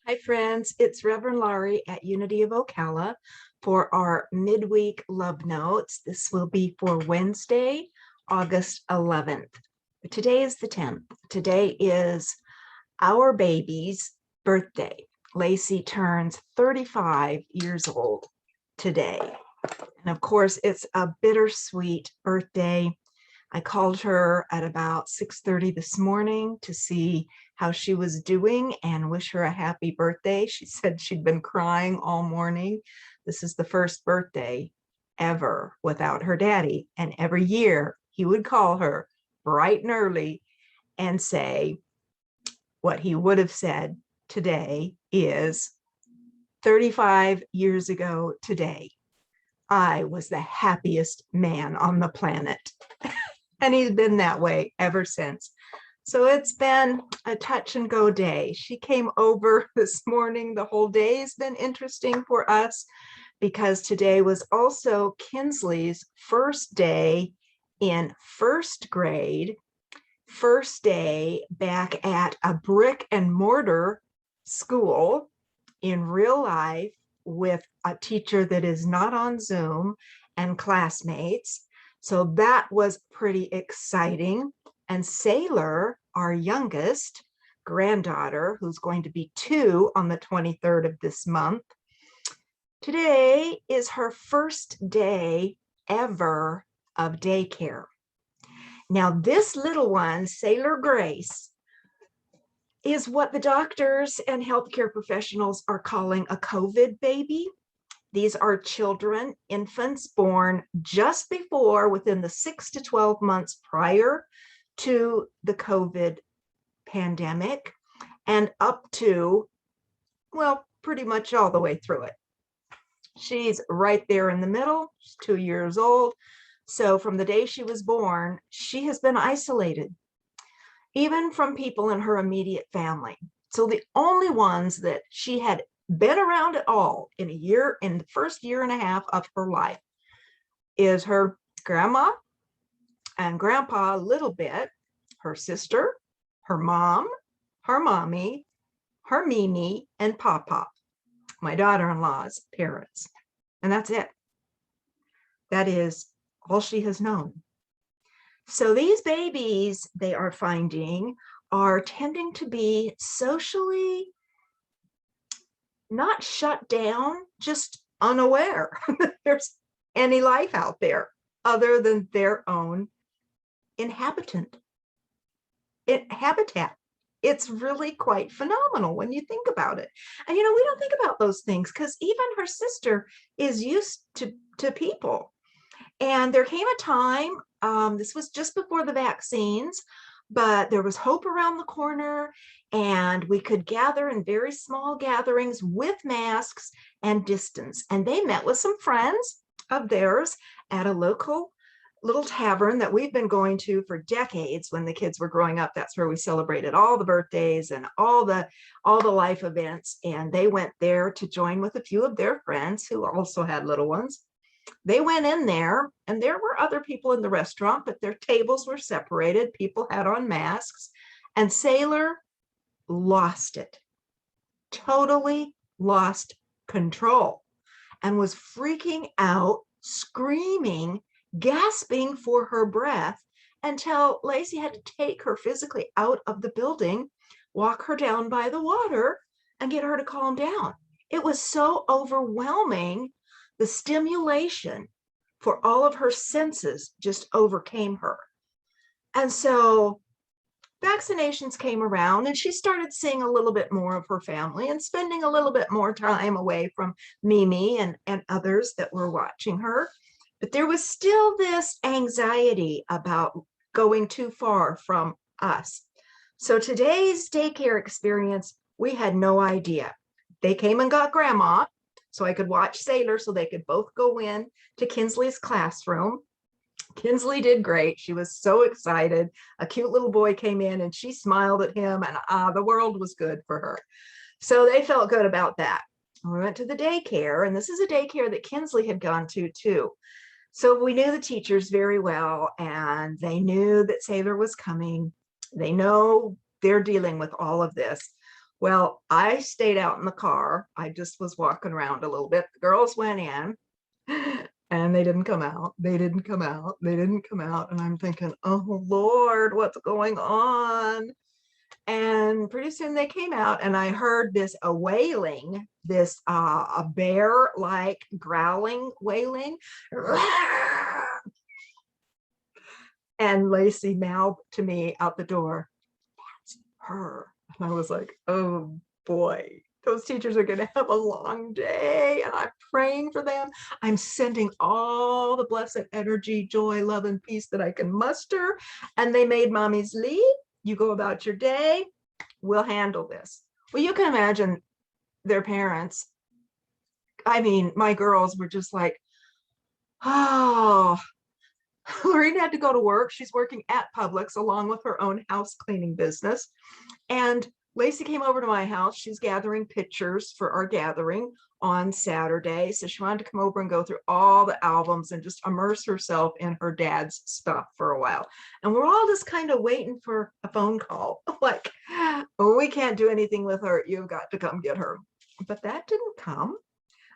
Hi, friends. It's Reverend Laurie at Unity of Ocala for our midweek love notes. This will be for Wednesday, August 11th. Today is the 10th. Today is our baby's birthday. Lacey turns 35 years old today. And of course, it's a bittersweet birthday. I called her at about 6:30 this morning to see how she was doing and wish her a happy birthday. She said she'd been crying all morning. This is the first birthday ever without her daddy. And every year he would call her bright and early and say what he would have said today is 35 years ago today, I was the happiest man on the planet. And he's been that way ever since. So it's been a touch and go day. She came over this morning. The whole day has been interesting for us because today was also Kinsley's first day in first grade, first day back at a brick and mortar school in real life with a teacher that is not on Zoom and classmates. So that was pretty exciting. And Sailor, our youngest granddaughter, who's going to be 2 on the 23rd of this month, today is her first day ever of daycare. Now, this little one, Sailor Grace, is what the doctors and healthcare professionals are calling a COVID baby. These are children, infants born just before, within the 6 to 12 months prior to the COVID pandemic and up to, well, pretty much all the way through it. She's right there in the middle. She's 2 years old. So from the day she was born, she has been isolated, even from people in her immediate family. So the only ones that she had been around at all in the first year and a half of her life is her grandma and grandpa a little bit, her sister, her mom, her mommy, her Mimi, and Papa, my daughter-in-law's parents. And that's it. That is all she has known. So these babies, they are finding, are tending to be socially not shut down, just unaware that there's any life out there other than their own habitat. It's really quite phenomenal when you think about it. And we don't think about those things because even her sister is used to people. And there came a time, this was just before the vaccines, but there was hope around the corner and we could gather in very small gatherings with masks and distance. And they met with some friends of theirs at a local little tavern that we've been going to for decades. When the kids were growing up, that's where we celebrated all the birthdays and all the life events. And they went there to join with a few of their friends who also had little ones. They went in there and there were other people in the restaurant, but their tables were separated. People had on masks, and Sailor lost it, totally lost control, and was freaking out, screaming, gasping for her breath, until Lacey had to take her physically out of the building, walk her down by the water, and get her to calm down. It was so overwhelming. The stimulation for all of her senses just overcame her. And so vaccinations came around and she started seeing a little bit more of her family and spending a little bit more time away from Mimi and others that were watching her. But there was still this anxiety about going too far from us. So today's daycare experience, we had no idea. They came and got grandma so I could watch Sailor so they could both go in to Kinsley's classroom. Kinsley did great. She was so excited. A cute little boy came in and she smiled at him, and the world was good for her. So they felt good about that. We went to the daycare, and this is a daycare that Kinsley had gone to too. So we knew the teachers very well, and they knew that Sailor was coming. They know they're dealing with all of this. Well, I stayed out in the car. I just was walking around a little bit. The girls went in and they didn't come out. They didn't come out. They didn't come out. And I'm thinking, oh Lord, what's going on? And pretty soon they came out and I heard this a wailing, this a bear like growling, wailing. And Lacey mouthed to me out the door, "That's her." And I was like, oh boy, those teachers are going to have a long day. And I'm praying for them. I'm sending all the blessed energy, joy, love, and peace that I can muster. And they made mommy's leave. You go about your day. We'll handle this. Well, you can imagine their parents. I mean, my girls were just like, oh, Lorraine had to go to work. She's working at Publix along with her own house cleaning business. And Lacey came over to my house. She's gathering pictures for our gathering on Saturday. So she wanted to come over and go through all the albums and just immerse herself in her dad's stuff for a while. And we're all just kind of waiting for a phone call. Like, oh, we can't do anything with her. You've got to come get her. But that didn't come.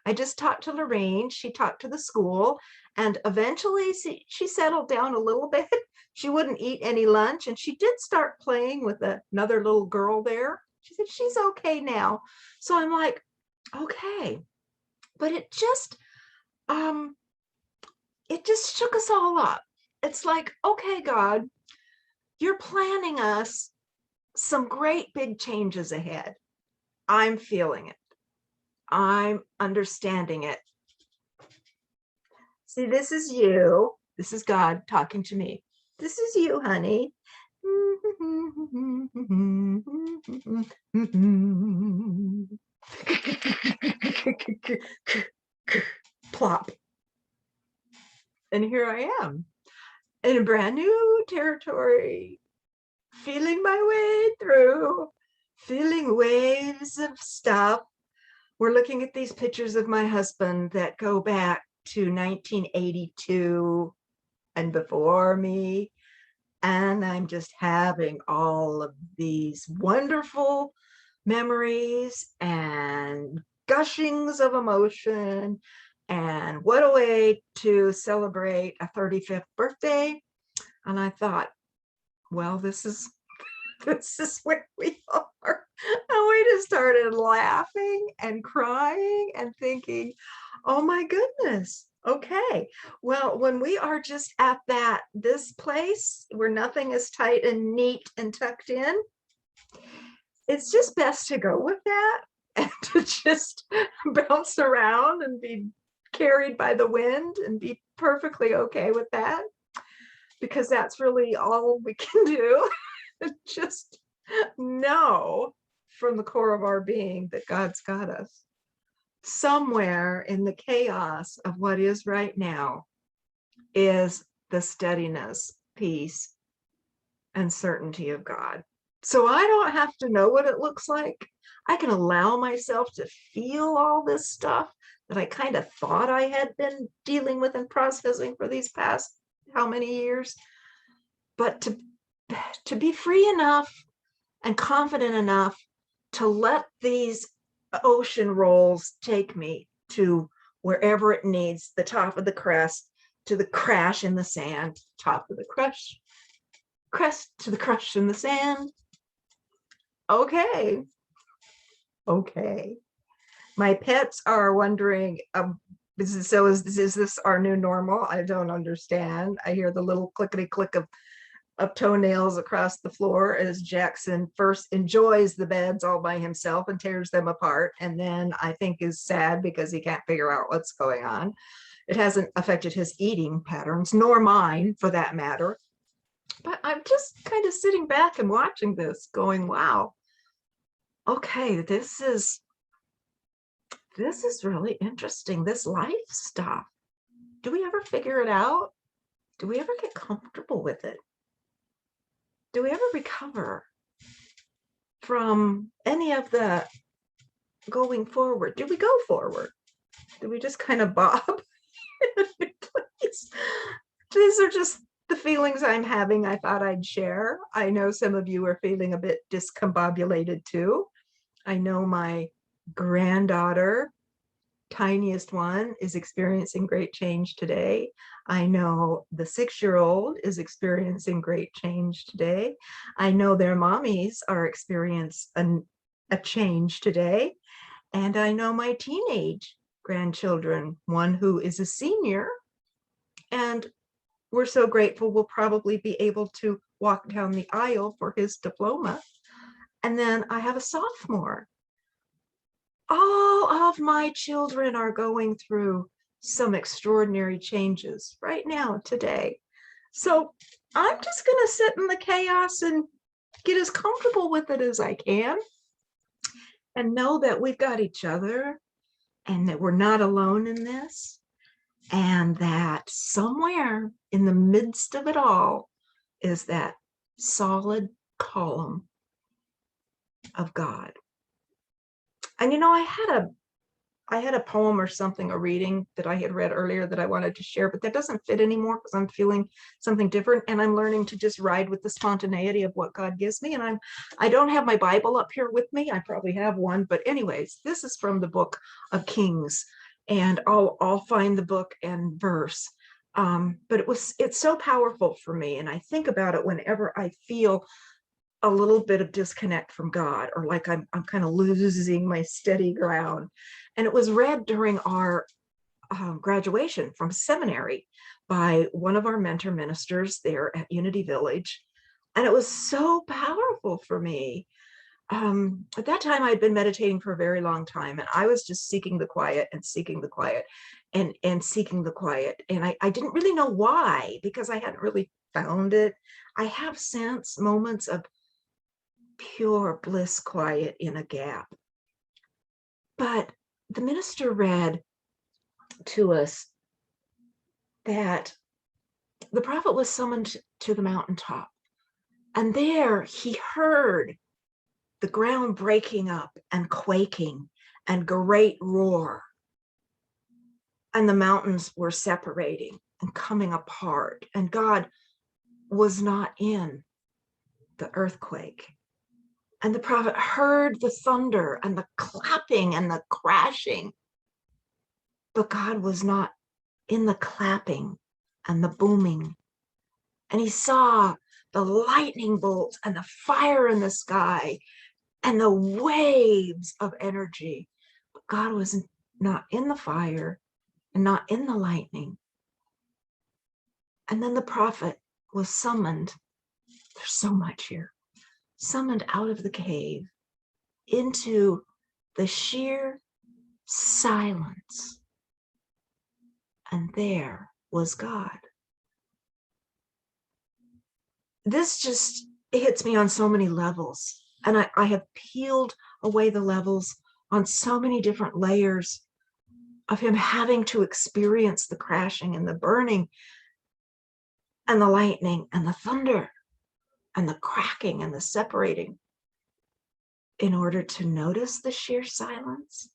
I just talked to Lorraine. She talked to the school, and eventually she settled down a little bit. She wouldn't eat any lunch, and she did start playing with another little girl there. She said she's okay now. So I'm like, okay. But it just shook us all up. It's like, okay, God, you're planning us some great big changes ahead. I'm feeling it. I'm understanding it. See, this is you. This is God talking to me. This is you, honey. Plop. And here I am in a brand new territory, feeling my way through, feeling waves of stuff. We're looking at these pictures of my husband that go back to 1982 and before me. And I'm just having all of these wonderful memories and gushings of emotion. And what a way to celebrate a 35th birthday. And I thought, well, this is where we are. And we just started laughing and crying and thinking, oh my goodness, okay. Well, when we are just at this place where nothing is tight and neat and tucked in, it's just best to go with that and to just bounce around and be carried by the wind and be perfectly okay with that, because that's really all we can do. Just know from the core of our being that God's got us. Somewhere in the chaos of what is right now is the steadiness, peace, and certainty of God. So I don't have to know what it looks like. I can allow myself to feel all this stuff that I kind of thought I had been dealing with and processing for these past how many years. But to be free enough and confident enough to let these ocean rolls take me to wherever it needs, the top of the crest, to the crash in the sand, top of the crest to the crush in the sand. Okay. My pets are wondering, is this our new normal? I don't understand. I hear the little clickety click of toenails across the floor as Jackson first enjoys the beds all by himself and tears them apart, and then I think is sad because he can't figure out what's going on. It hasn't affected his eating patterns, nor mine for that matter. But I'm just kind of sitting back and watching this going, wow, okay, this is really interesting, this life stuff. Do we ever figure it out? Do we ever get comfortable with it? Do we ever recover from any of the going forward? Do we go forward? Do we just kind of bob in a new place? These are just the feelings I'm having. I thought I'd share. I know some of you are feeling a bit discombobulated too. I know my granddaughter, tiniest one, is experiencing great change today. I know the 6-year-old is experiencing great change today. I know their mommies are experiencing a change today. And I know my teenage grandchildren, one who is a senior, and we're so grateful we'll probably be able to walk down the aisle for his diploma. And then I have a sophomore. All of my children are going through some extraordinary changes right now, today. So I'm just going to sit in the chaos and get as comfortable with it as I can and know that we've got each other and that we're not alone in this, and that somewhere in the midst of it all is that solid column of God. And I had a poem or something, a reading that I had read earlier that I wanted to share, but that doesn't fit anymore because I'm feeling something different, and I'm learning to just ride with the spontaneity of what God gives me. And I don't have my Bible up here with me. I probably have one, but anyways, this is from the book of Kings, and I'll find the book and verse. But it's so powerful for me, and I think about it whenever I feel a little bit of disconnect from God, or like I'm kind of losing my steady ground. And it was read during our graduation from seminary by one of our mentor ministers there at Unity Village. And it was so powerful for me. At that time, I'd been meditating for a very long time, and I was just seeking the quiet and seeking the quiet and seeking the quiet. And I didn't really know why, because I hadn't really found it. I have since moments of pure bliss quiet in a gap. But the minister read to us that the prophet was summoned to the mountaintop, and there he heard the ground breaking up and quaking and great roar, and the mountains were separating and coming apart, and God was not in the earthquake. And the prophet heard the thunder and the clapping and the crashing, but God was not in the clapping and the booming. And he saw the lightning bolts and the fire in the sky and the waves of energy, but God was not in the fire and not in the lightning. And then the prophet was summoned. There's so much here. Summoned out of the cave into the sheer silence. And there was God. This just hits me on so many levels. And I have peeled away the levels on so many different layers of him having to experience the crashing and the burning and the lightning and the thunder and the cracking and the separating in order to notice the sheer silence,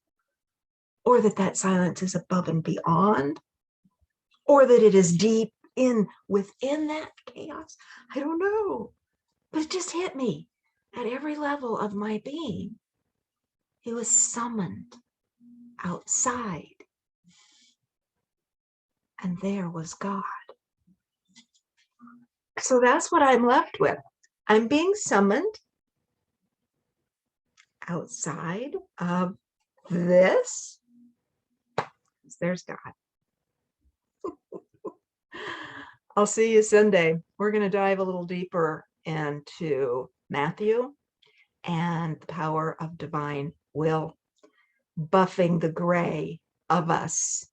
or that silence is above and beyond, or that it is deep within that chaos. I don't know, but it just hit me at every level of my being. He was summoned outside, and there was God. So that's what I'm left with. I'm being summoned outside of this. There's God. I'll see you Sunday. We're going to dive a little deeper into Matthew and the power of divine will, buffing the gray of us,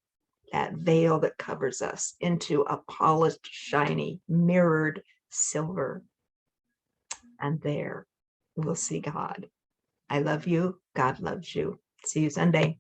that veil that covers us, into a polished, shiny, mirrored silver. And there we'll see God. I love you. God loves you. See you Sunday.